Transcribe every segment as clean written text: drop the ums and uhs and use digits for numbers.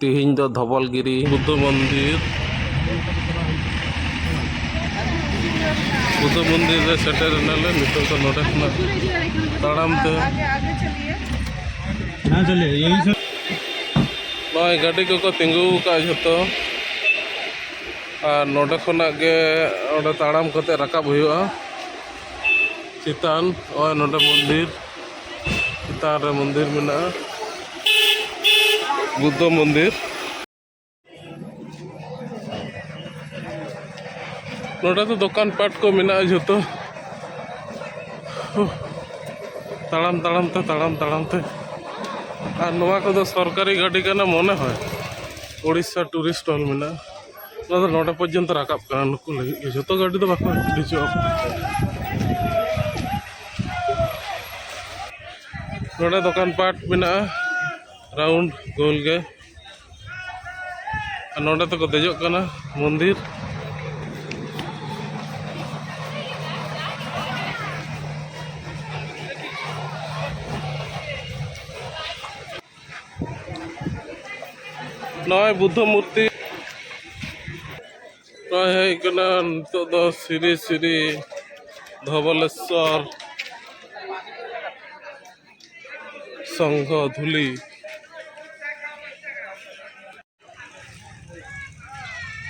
तिहिं दो धवलगिरी बुद्ध मंदिर रे सेटर नाले नितो तो नोडे खना ताड़ाम ते हाँ चलिए यही सब नय गाड़ी को तिंगु का जतो और नोडे खना गे ओडे ताड़ाम कते राकाब हुआ चितान ओय नोडे मंदिर चितान रे मंदिर मेना बुद्ध मंदिर नोडे तो दुकान पाट को मेना जतो ताड़ाम ताड़ाम ते और नवा को सरकारी गाड़ी का मने है ओडिशा टूरिस्ट हॉल मेना नोडे पर्यंत राकाब करना नुकु लगे जो गाड़ी तो बाको हिजो नोडे दुकान पाट मेना राउंड गोल गे नोडे तो को देजो कना मंदिर नय बुद्ध मूर्ति नय श्री श्री धवलेश्वर संघ धुली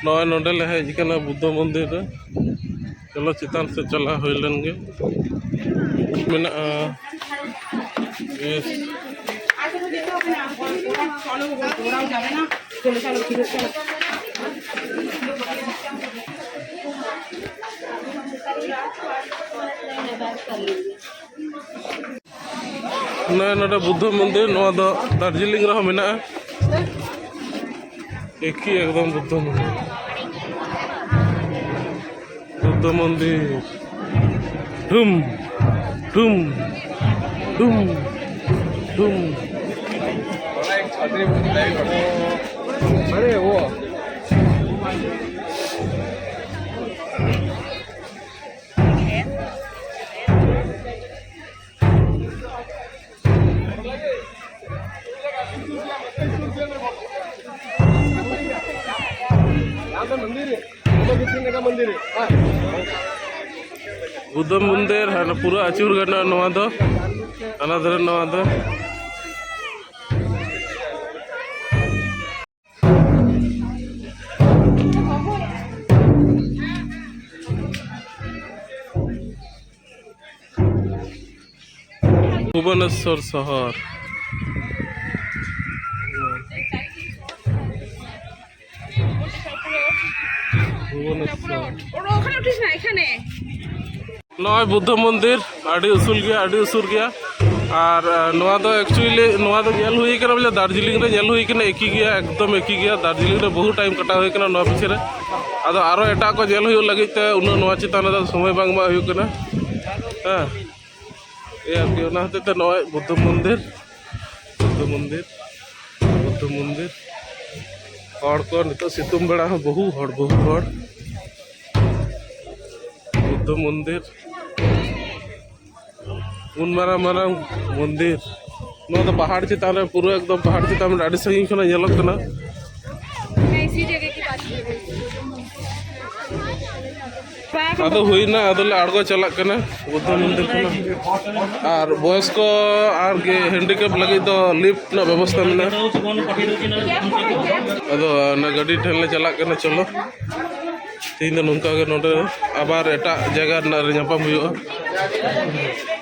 नय नोडे ले हेज कना बुद्ध मंदिर रे चलो चितान से चला होइलन गे मेना नय नोडे बुद्ध मंदिर नवा दो दार्जिलिंग रहा मेना एक ही एकदम बुद्ध मंदिर डुम डुम डुम डुम अरे वो बुद्ध मंदिर है ना पूरा अचूर करना नवा दो अनादर नवा दो भुवनेश्वर शहर नय बुद्ध मंदिर आड़ी उसूल गया और नवा दो एक्चुअली नवा दो जेल हुई कना बोले दार्जिलिंग रे जेल हुई कना एकी गया एकदम एकी गया दार्जिलिंग रे बहुत टाइम कटा हुई कना नवा पीछे रे आदो आरो एटा को जेल हुई लगी ते उन नवा चितान रे समय बांग मा हुई कना हां ए आके ओना हते ते नय बुद्ध मंदिर हड़ को नितो सितुम बेड़ा बहु हड़ बुद्ध मंदिर उन मारा मंदिर नो तो पहाड़ चितान रे पूरा एकदम पहाड़ चितान में आड़ी संगी खना जेलक कना इसी जगह की बात आदो हुईना आदोले आड़गो चला कना बुद्ध मंदिर कना और बॉयस को और गे हैंडीकैप लगी तो लिफ्ट ना व्यवस्था मेना आदो ना गाड़ी ठेले चला कना चलो तीन दिन उनका के नोटे आबार एटा जगह ना रे ᱧᱟᱯᱟᱢ हुई